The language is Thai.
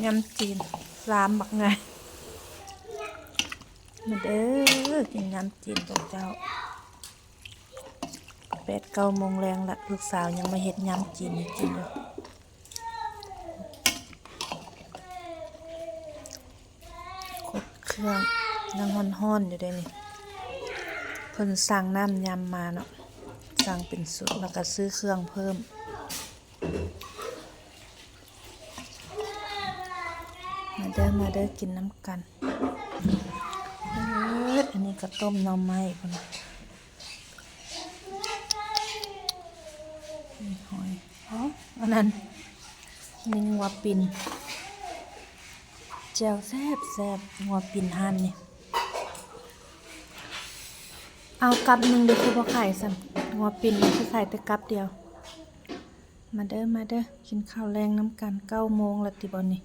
ยำจีนลามบักไงมาเด้อกินยำจีนกับเจ้า8-9 โมงแรงละลูกสาวยังมาเฮ็ดยำจีนให้กินอยู่ครบเครื่องยังฮ้อนๆอยู่ได้นี่เพิ่นสั่งน้ำยำมาเนาะสั่งเป็นสุดแล้วก็ซื้อเครื่องเพิ่มมาเด้อกินน้ำกันอันนี้ก็ต้มหน่อไม้พุ่นน่ะนี่หอยอันนั้นนี่งัวปิ่นแจ่วแซ่บงัวปิ่นหั่นนี่เอากับหนึ่งเดี๋ยวคือบ่ขายซ้ำงัวปิ่นมันคือขายแต่กับเดียวมาเด้อกินข้าวแรงน้ำกัน9 โมงแล้วติบ่นี่